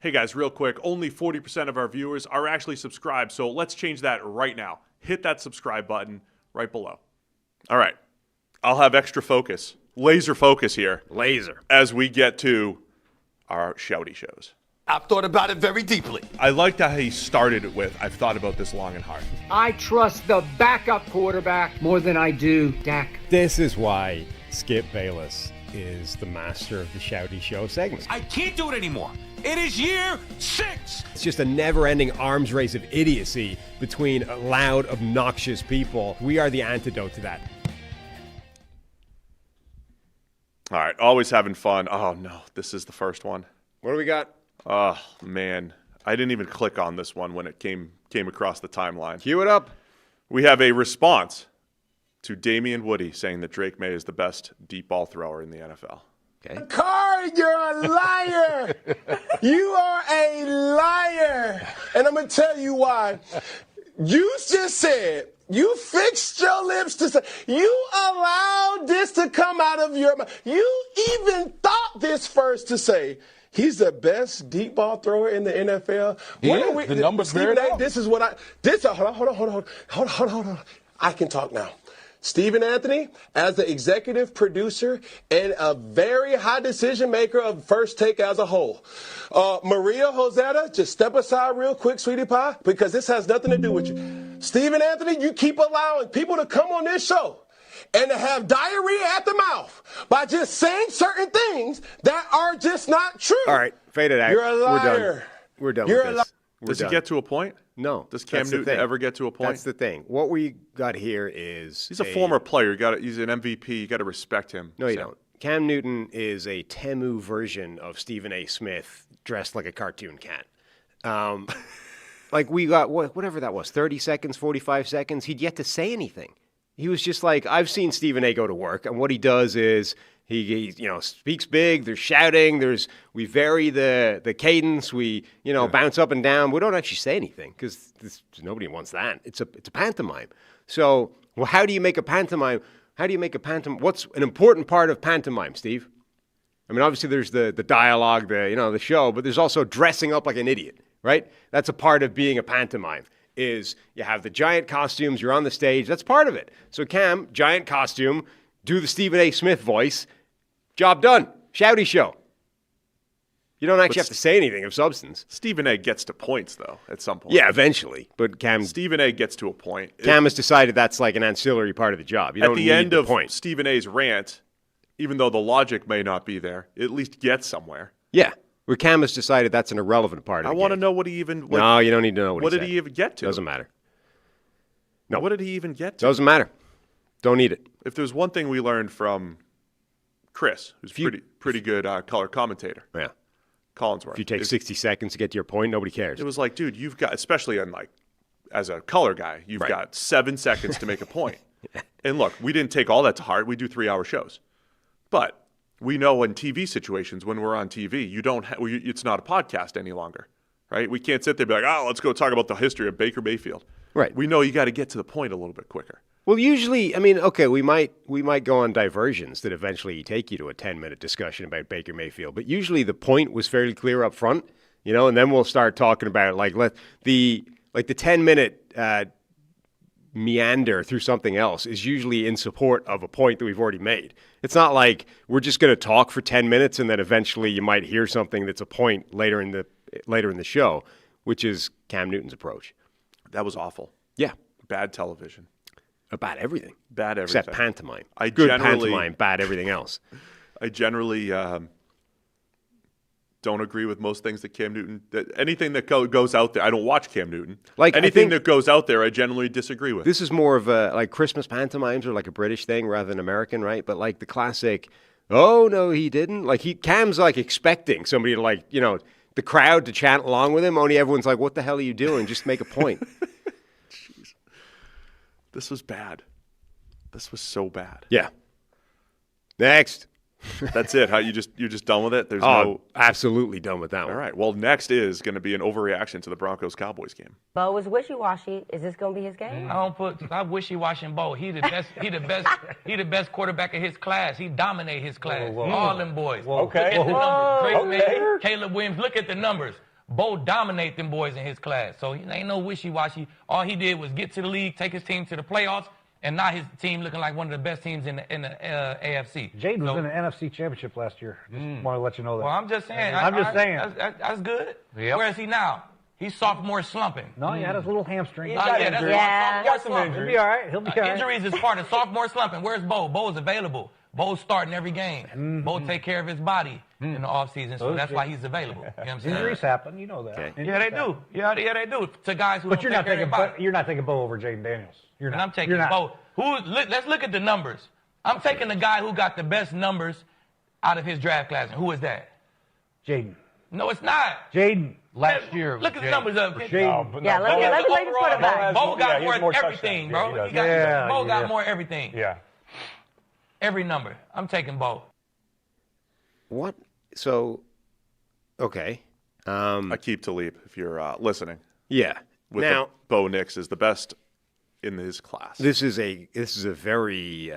Hey guys, real quick, only 40% of our viewers are actually subscribed, so let's change that right now. Hit that subscribe button right below. All right, I'll have extra focus, laser focus here. Laser. As we get to our shouty shows. I've thought about it very deeply. I liked how he started it with, I've thought about this long and hard. I trust the backup quarterback more than I do Dak. This is why Skip Bayless is the master of the shouty show segment. I can't do it anymore. It is year 6. It's just a never-ending arms race of idiocy between loud, obnoxious people. We are the antidote to that. All right, always having fun. Oh no, this is the first one. What do we got? Oh man, I didn't even click on this one when it came across the timeline. Cue it up. We have a response to Damian Woody saying that Drake May is the best deep ball thrower in the NFL. Okay. Carr, you're a liar. You are a liar. And I'm going to tell you why. You just said, you fixed your lips to say, you allowed this to come out of your mouth. You even thought this first to say, he's the best deep ball thrower in the NFL. The numbers bear it out. This is what hold on. I can talk now. Stephen Anthony, as the executive producer and a very high decision maker of First Take as a whole. Maria Josetta, just step aside real quick, sweetie pie, because this has nothing to do with you. Stephen Anthony, you keep allowing people to come on this show and to have diarrhea at the mouth by just saying certain things that are just not true. All right, fade it out. You're a liar. We're done You're with a this. Does he get to a point? No. Does Cam Newton ever get to a point? That's the thing. What we got here is He's a former player. He's an MVP. You got to respect him. No, you don't. Cam Newton is a Temu version of Stephen A. Smith dressed like a cartoon cat. Like we got whatever that was, 30 seconds, 45 seconds. He'd yet to say anything. He was just like, I've seen Stephen A. go to work, and what he does is he speaks big. There's shouting. We vary the cadence. We bounce up and down. We don't actually say anything because nobody wants that. It's a pantomime. So, well, how do you make a pantomime? What's an important part of pantomime, Steve? I mean, obviously there's the dialogue, the show, but there's also dressing up like an idiot, right? That's a part of being a pantomime. Is you have the giant costumes, you're on the stage. That's part of it. So Cam, giant costume, do the Stephen A. Smith voice. Job done. Shouty show. You don't actually have to say anything of substance. Stephen A. gets to points, though, at some point. Yeah, eventually. But Stephen A. gets to a point. Cam has decided that's like an ancillary part of the job. You don't need the end of point. Stephen A.'s rant, even though the logic may not be there, it at least gets somewhere. Yeah. Where Cam has decided that's an irrelevant part of the I want to know what he even... No, you don't need to know what did he even get to? Doesn't matter. No. What did he even get to? Doesn't matter. Don't need it. If there's one thing we learned from Chris, who's pretty good color commentator. Yeah. Collinsworth. If you take 60 seconds to get to your point, nobody cares. It was like, dude, you've got, especially as a color guy, you've got 7 seconds to make a point. And look, we didn't take all that to heart. We do 3-hour shows. But we know in TV situations, when we're on TV, it's not a podcast any longer, right? We can't sit there and be like, let's go talk about the history of Baker Mayfield. Right. We know you got to get to the point a little bit quicker. Well, usually, I mean, okay, we might go on diversions that eventually take you to a 10-minute discussion about Baker Mayfield, but usually the point was fairly clear up front, and then we'll start talking about the 10-minute meander through something else is usually in support of a point that we've already made. It's not like we're just going to talk for 10 minutes and then eventually you might hear something that's a point later in the show, which is Cam Newton's approach. That was awful. Yeah. Bad television. Bad everything. Bad everything. Except pantomime. Good pantomime, bad everything else. I generally don't agree with most things that Cam Newton. Anything that goes out there, I don't watch Cam Newton. Anything that goes out there, I generally disagree with. This is more of a Christmas pantomimes are like a British thing rather than American, right? But like the classic, oh no, he didn't. Cam's expecting somebody to the crowd to chant along with him. Only everyone's like, what the hell are you doing? Just make a point. Jeez. This was bad. This was so bad. Yeah. Next. That's it. You're just done with it? Absolutely done with that one. All right. Well, next is going to be an overreaction to the Broncos-Cowboys game. Bo was wishy-washy. Is this going to be his game? I wishy-washy Bo. He the best. He the best quarterback of his class. He dominate his class. All them boys. Okay. Look at the numbers. Drake May, Caleb Williams. Look at the numbers. Bo dominate them boys in his class. So he ain't no wishy-washy. All he did was get to the league, take his team to the playoffs, and now his team looking like one of the best teams in the AFC. Jaden was in the NFC Championship last year. Just want to let you know that. Well, I'm just saying. I'm just saying. That's good. Yep. Where is he now? He's sophomore slumping. No, he had his little hamstring. That's He'll be all right. He'll be all right. Injuries is part of sophomore slumping. Where's Bo? Bo's available. Bo's starting every game. Bo take care of his body in the offseason, so that's why he's available. You know what I'm saying? Injuries happen. You know that. Okay. Yeah, they do. Yeah, they do. To guys who But don't you're take care of their body. you're not taking Bo over Jaden Daniels. You're not. And I'm taking You're not. Bo. Let's look at the numbers. I'm taking the guy who got the best numbers out of his draft class. And who is that? Jaden. No, it's not. Jaden. Last year. Look at the numbers up. Jaden. Yeah, let's put it back. Bo got he has more more everything, touchdowns. bro. Yeah, Bo got more everything. Yeah. Every number. I'm taking Bo. What? So, okay. Aqib Talib, if you're listening. Yeah. With Now, Bo Nix is the best in his class. this is a very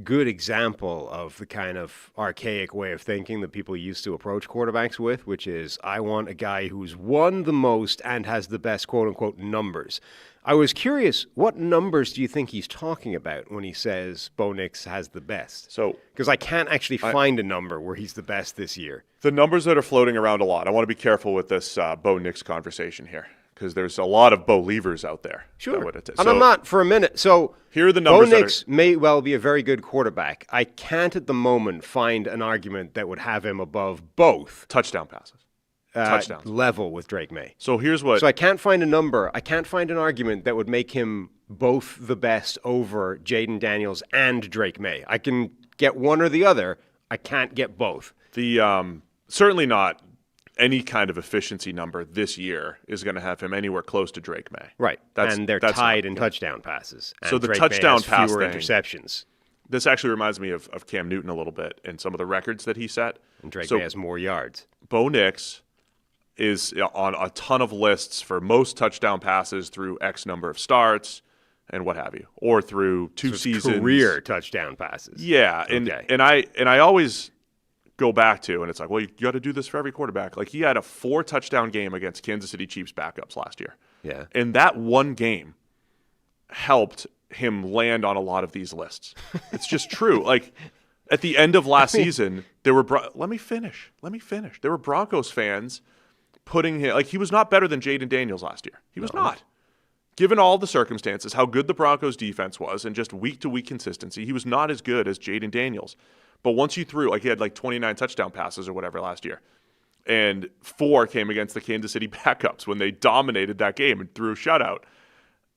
good example of the kind of archaic way of thinking that people used to approach quarterbacks with, which is I want a guy who's won the most and has the best quote-unquote numbers. I was curious, what numbers do you think he's talking about when he says Bo Nix has the best? So, because I can't actually find a number where he's the best this year. the numbers that are floating around a lot, I want to be careful with this Bo Nix conversation here because there's a lot of Bo Leavers out there. Sure. And I'm not for a minute. So here are the numbers. Bo Nix may well be a very good quarterback. I can't at the moment find an argument that would have him above both touchdown passes. Touchdowns. Level with Drake May. So here's what. So I can't find a number. I can't find an argument that would make him both the best over Jaden Daniels and Drake May. I can get one or the other. I can't get both. The certainly not any kind of efficiency number this year is going to have him anywhere close to Drake May. Right. And they're tied in good. touchdown passes. And So the Drake touchdown May has pass fewer thing, interceptions. This actually reminds me of Cam Newton a little bit and some of the records that he set. And Drake May has more yards. Bo Nix is on a ton of lists for most touchdown passes through X number of starts and what have you, or through two seasons. Career touchdown passes. Yeah, and I always go back to, and it's like, well, you got to do this for every quarterback. Like he had a 4 touchdown game against Kansas City Chiefs backups last year. Yeah, and that one game helped him land on a lot of these lists. It's just true. Like at the end of last season, there were let me finish. There were Broncos fans putting him, like he was not better than Jaden Daniels last year. He was not. Given all the circumstances, how good the Broncos defense was, and just week-to-week consistency, he was not as good as Jaden Daniels. But once you threw, like he had like 29 touchdown passes or whatever last year, and 4 came against the Kansas City backups when they dominated that game and threw a shutout.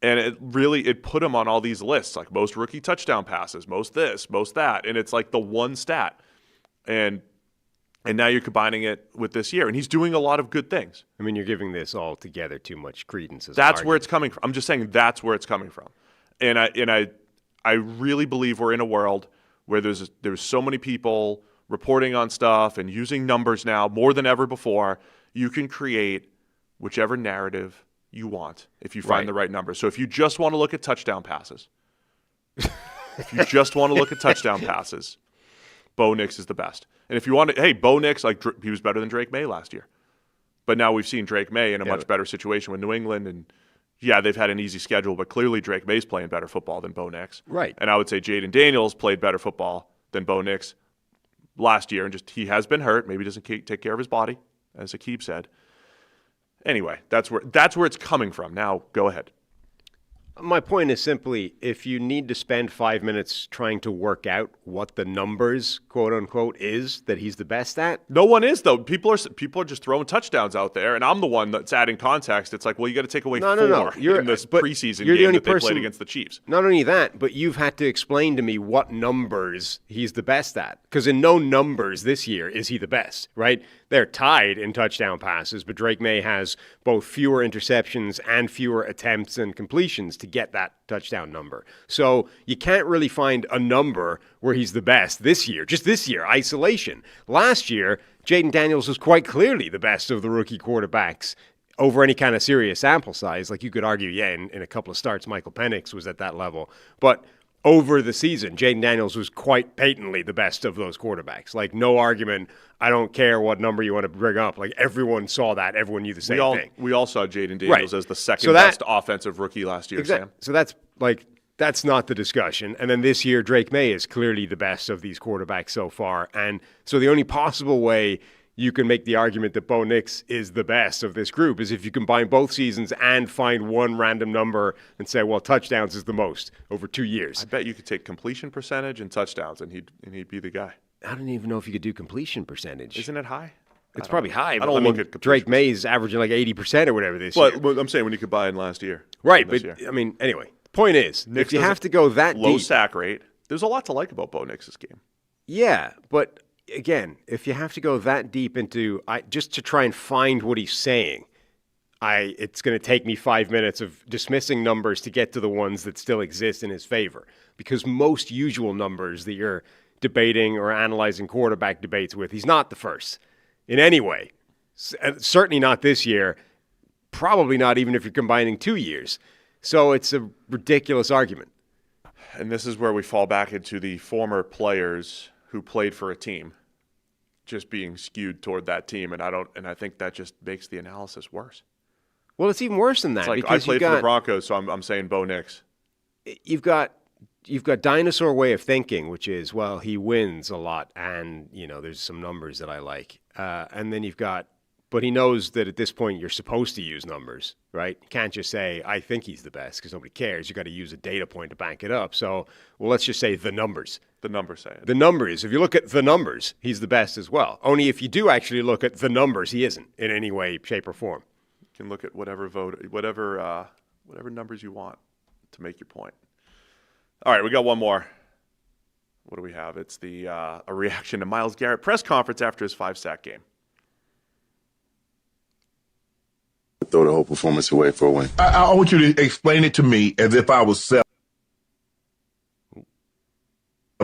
And it put him on all these lists, like most rookie touchdown passes, most this, most that, and it's like the one stat. And now you're combining it with this year, and he's doing a lot of good things. I mean, you're giving this all together too much credence. That's where it's coming from. I'm just saying that's where it's coming from. And I really believe we're in a world where there's so many people reporting on stuff and using numbers now more than ever before. You can create whichever narrative you want if you find the right number. So if you just want to look at touchdown passes, Bo Nix is the best. And if you want to, hey, Bo Nix, like he was better than Drake May last year. But now we've seen Drake May in a much better situation with New England. And yeah, they've had an easy schedule, but clearly Drake May's playing better football than Bo Nix. Right. And I would say Jaden Daniels played better football than Bo Nix last year. And just he has been hurt. Maybe he doesn't take care of his body, as Aqib said. Anyway, that's where it's coming from. Now, go ahead. My point is simply, if you need to spend 5 minutes trying to work out what the numbers, quote unquote, is that he's the best at. No one is, though. People are just throwing touchdowns out there, and I'm the one that's adding context. It's like, well, you got to take away 4 in this preseason game that they played against the Chiefs. Not only that, but you've had to explain to me what numbers he's the best at. Because in no numbers this year is he the best, right? They're tied in touchdown passes, but Drake May has both fewer interceptions and fewer attempts and completions to get that touchdown number. So you can't really find a number where he's the best this year, just this year, isolation. Last year, Jaden Daniels was quite clearly the best of the rookie quarterbacks over any kind of serious sample size. Like you could argue, in a couple of starts, Michael Penix was at that level. But over the season, Jaden Daniels was quite patently the best of those quarterbacks. Like, no argument. I don't care what number you want to bring up. Like, everyone saw that. Everyone knew the same thing. We all saw Jaden Daniels as the second best offensive rookie last year, Sam. So that's not the discussion. And then this year, Drake May is clearly the best of these quarterbacks so far. And so the only possible way you can make the argument that Bo Nix is the best of this group is if you combine both seasons and find one random number and say, well, touchdowns is the most over 2 years. I bet you could take completion percentage and touchdowns, and he'd be the guy. I don't even know if you could do completion percentage. Isn't it high? It's probably high. I don't look at Drake May is averaging like 80% or whatever this year. But I'm saying when you combine last year. Right, but I mean, anyway, the point is, Nix if you have to go that low deep, sack rate, there's a lot to like about Bo Nix's game. Yeah, but again, if you have to go that deep into just to try and find what he's saying, it's going to take me 5 minutes of dismissing numbers to get to the ones that still exist in his favor. Because most usual numbers that you're debating or analyzing quarterback debates with, he's not the first in any way. Certainly not this year. Probably not even if you're combining 2 years. So it's a ridiculous argument. And this is where we fall back into the former players who played for a team just being skewed toward that team, and I think that just makes the analysis worse. Well, it's even worse than that. It's like, because I played for the Broncos, so I'm saying Bo Nix. You've got dinosaur way of thinking, which is, well, he wins a lot, and there's some numbers that I like, and then but he knows that at this point you're supposed to use numbers, right? You can't just say, I think he's the best, because nobody cares. You got to use a data point to back it up. So, well, let's just say the numbers. The numbers say it. The numbers. If you look at the numbers, he's the best as well. Only if you do actually look at the numbers, he isn't in any way, shape, or form. You can look at whatever numbers you want to make your point. All right, we got one more. What do we have? It's a reaction to Myles Garrett press conference after his 5-sack game. Throw the whole performance away for a win. I want you to explain it to me as if I was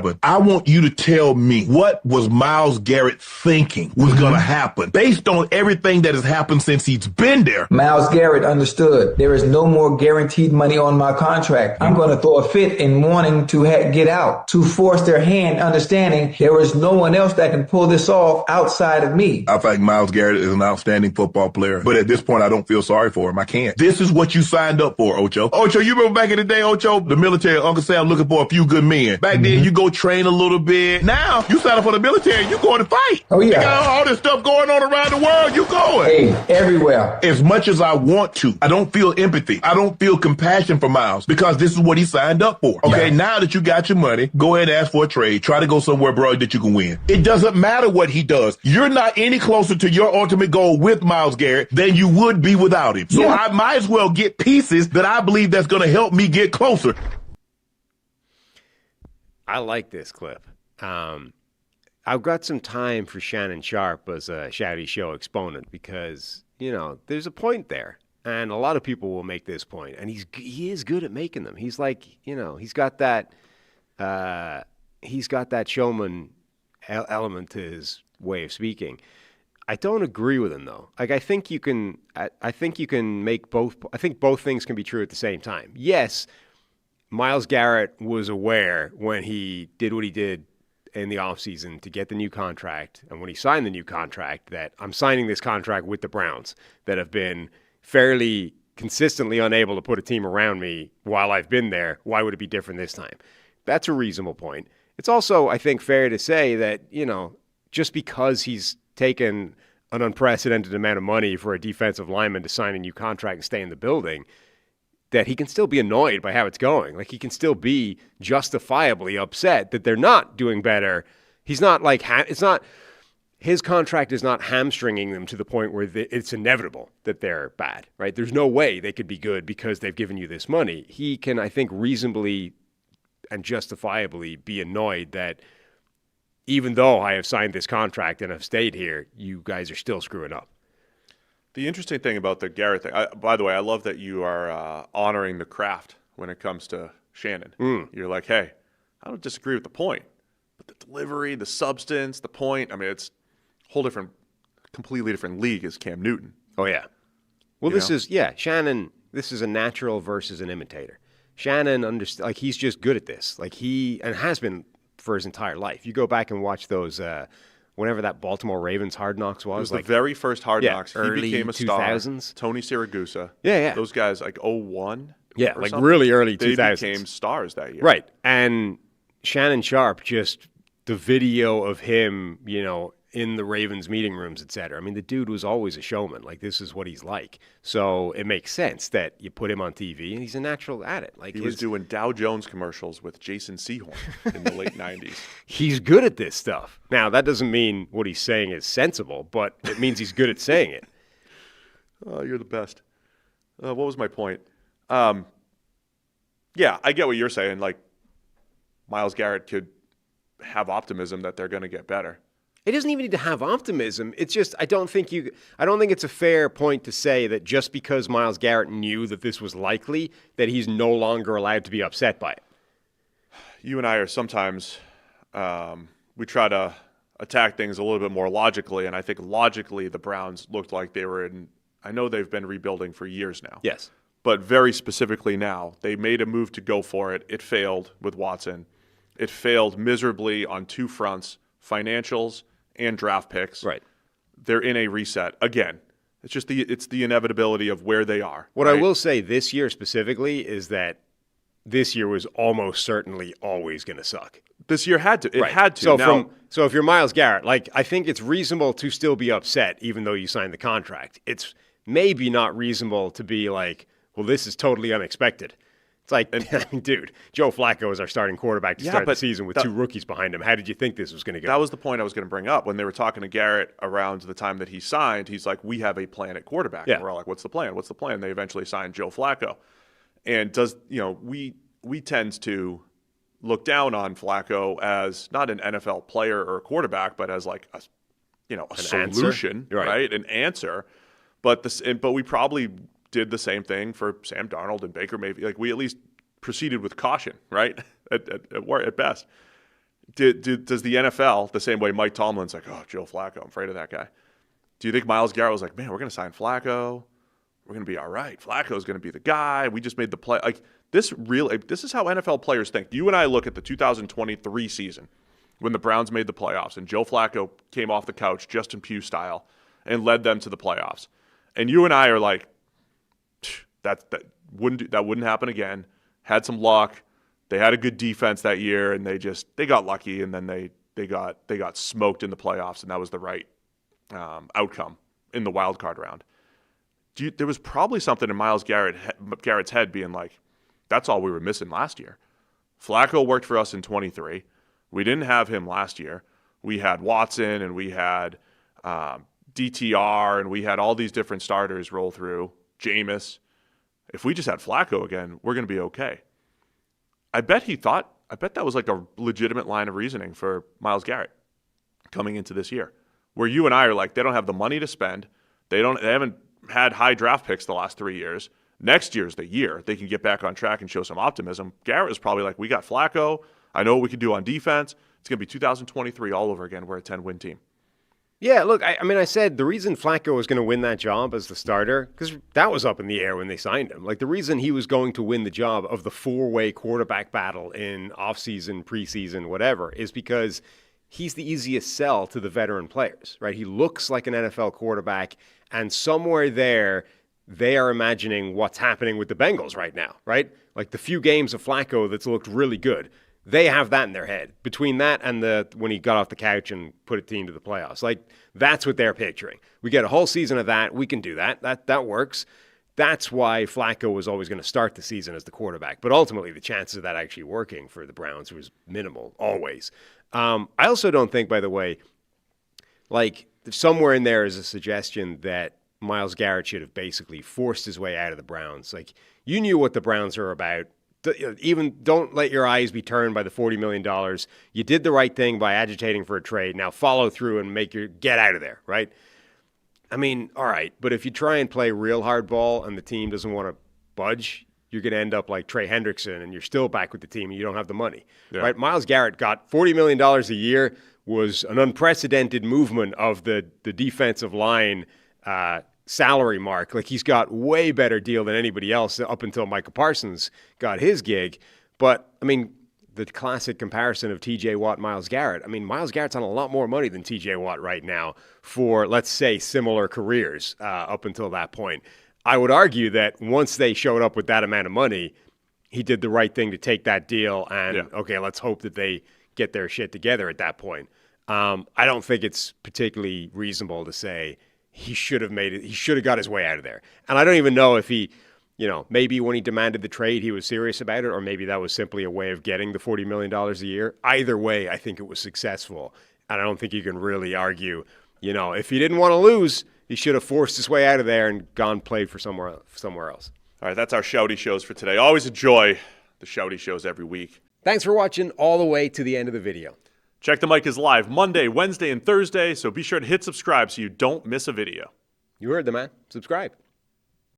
But I want you to tell me what was Myles Garrett thinking was going to happen based on everything that has happened since he's been there. Myles Garrett understood there is no more guaranteed money on my contract. I'm going to throw a fit in wanting to get out, to force their hand, understanding there is no one else that can pull this off outside of me. I think Myles Garrett is an outstanding football player, but at this point, I don't feel sorry for him. I can't. This is what you signed up for, Ocho. Ocho, you remember back in the day, Ocho, the military, Uncle Sam looking for a few good men. Back then, you go train a little bit. Now, you sign up for the military, you going to fight. Oh, yeah. You got all this stuff going on around the world, you going. Hey, everywhere. As much as I want to, I don't feel empathy. I don't feel compassion for Myles because this is what he signed up for. Okay, now that you got your money, go ahead and ask for a trade. Try to go somewhere, bro, that you can win. It doesn't matter what he does. You're not any closer to your ultimate goal with Myles Garrett than you would be without him. So I might as well get pieces that I believe that's going to help me get closer. I like this clip. I've got some time for Shannon Sharp as a Shouty Show exponent because, there's a point there. And a lot of people will make this point. And he is good at making them. He's like, he's got that showman element to his way of speaking. I don't agree with him though. Like I think you can make both. I think both things can be true at the same time. Yes, Myles Garrett was aware when he did what he did in the offseason to get the new contract, and when he signed the new contract, that I'm signing this contract with the Browns that have been fairly consistently unable to put a team around me while I've been there. Why would it be different this time? That's a reasonable point. It's also, I think, fair to say that, just because he's taken an unprecedented amount of money for a defensive lineman to sign a new contract and stay in the building, that he can still be annoyed by how it's going. Like, he can still be justifiably upset that they're not doing better. He's not like, his contract is not hamstringing them to the point where it's inevitable that they're bad, right? There's no way they could be good because they've given you this money. He can, I think, reasonably and justifiably be annoyed that even though I have signed this contract and have stayed here, you guys are still screwing up. The interesting thing about the Garrett thing, by the way, I love that you are honoring the craft when it comes to Shannon. You're like, hey, I don't disagree with the point, but the delivery, the substance, the point, I mean, it's a whole completely different league as Cam Newton. Oh, yeah. Well, Shannon, this is a natural versus an imitator. Shannon he's just good at this. Like and has been for his entire life. You go back and watch those whenever that Baltimore Ravens Hard Knocks was. It was like the very first Hard Knocks. He Early became a 2000s. star. Tony Siragusa. Yeah. Those guys like 01. Yeah, like something. Really early 2000s. They became stars that year. Right. And Shannon Sharp, just the video of him, in the Ravens meeting rooms, et cetera. I mean, the dude was always a showman. Like, this is what he's like. So it makes sense that you put him on TV, and he's a natural at it. Like he was doing Dow Jones commercials with Jason Sehorn in the late 90s. He's good at this stuff. Now, that doesn't mean what he's saying is sensible, but it means he's good at saying it. Oh, you're the best. What was my point? Yeah, I get what you're saying. Like, Myles Garrett could have optimism that they're going to get better. It doesn't even need to have optimism. It's just I don't think it's a fair point to say that just because Myles Garrett knew that this was likely, that he's no longer allowed to be upset by it. You and I are sometimes we try to attack things a little bit more logically, and I think logically the Browns looked like they were in. I know they've been rebuilding for years now. Yes. But very specifically now, they made a move to go for it. It failed with Watson. It failed miserably on two fronts, financials and draft picks. Right. They're in a reset. Again, it's just the inevitability of where they are. What I will say this year specifically is that this year was almost certainly always going to suck. This year had to. It had to. So if you're Myles Garrett, I think it's reasonable to still be upset even though you signed the contract. It's maybe not reasonable to be like, well, this is totally unexpected. It's like, dude, Joe Flacco is our starting quarterback to start the season with two rookies behind him. How did you think this was going to go? That was the point I was going to bring up. When they were talking to Garrett around the time that he signed, he's like, we have a plan at quarterback. Yeah. And we're all like, what's the plan? What's the plan? They eventually signed Joe Flacco. And we tend to look down on Flacco as not an NFL player or a quarterback, but as like a solution, right? An answer. But we probably did the same thing for Sam Darnold and Baker Mayfield. Like, we at least proceeded with caution, right? At best. Does the NFL, the same way Mike Tomlin's like, oh, Joe Flacco, I'm afraid of that guy. Do you think Myles Garrett was like, man, we're going to sign Flacco. We're going to be all right. Flacco's going to be the guy. We just made the play. Like, this is how NFL players think. You and I look at the 2023 season when the Browns made the playoffs and Joe Flacco came off the couch, Justin Pugh style, and led them to the playoffs. And you and I are like, that wouldn't happen again. Had some luck. They had a good defense that year, and they got lucky, and then they got smoked in the playoffs, and that was the right outcome in the wild card round. There was probably something in Myles Garrett's head being like, that's all we were missing last year. Flacco worked for us in 23. We didn't have him last year. We had Watson, and we had DTR, and we had all these different starters roll through. Jameis. If we just had Flacco again, we're going to be okay. I bet that was like a legitimate line of reasoning for Myles Garrett coming into this year, where you and I are like, they don't have the money to spend. They haven't had high draft picks the last 3 years. Next year's the year they can get back on track and show some optimism. Garrett was probably like, we got Flacco. I know what we can do on defense. It's going to be 2023 all over again. We're a 10-win team. Yeah, look, I said the reason Flacco was going to win that job as the starter, because that was up in the air when they signed him. Like, the reason he was going to win the job of the four-way quarterback battle in offseason, preseason, whatever, is because he's the easiest sell to the veteran players, right? He looks like an NFL quarterback, and somewhere there, they are imagining what's happening with the Bengals right now, right? Like, the few games of Flacco that's looked really good. They have that in their head. Between that and when he got off the couch and put a team to the playoffs. Like, that's what they're picturing. We get a whole season of that. We can do that. That works. That's why Flacco was always going to start the season as the quarterback. But ultimately, the chances of that actually working for the Browns was minimal, always. I also don't think, by the way, like, somewhere in there is a suggestion that Myles Garrett should have basically forced his way out of the Browns. Like, you knew what the Browns are about. Even don't let your eyes be turned by the $40 million. You did the right thing by agitating for a trade. Now follow through and get out of there, right? I mean, all right, but if you try and play real hardball and the team doesn't want to budge, you're going to end up like Trey Hendrickson and you're still back with the team and you don't have the money, right? Myles Garrett got $40 million a year, was an unprecedented movement of the defensive line salary mark. Like, he's got way better deal than anybody else up until Micah Parsons got his gig. But, I mean, the classic comparison of TJ Watt, Myles Garrett. I mean, Myles Garrett's on a lot more money than TJ Watt right now for, let's say, similar careers up until that point. I would argue that once they showed up with that amount of money, he did the right thing to take that deal. And, okay, let's hope that they get their shit together at that point. I don't think it's particularly reasonable to say he should have made it. He should have got his way out of there. And I don't even know if he, maybe when he demanded the trade, he was serious about it, or maybe that was simply a way of getting the $40 million a year. Either way, I think it was successful. And I don't think you can really argue, if he didn't want to lose, he should have forced his way out of there and gone played for somewhere else. All right, that's our shouty shows for today. Always enjoy the shouty shows every week. Thanks for watching all the way to the end of the video. Check the Mic is live Monday, Wednesday, and Thursday, so be sure to hit subscribe so you don't miss a video. You heard the man. Subscribe.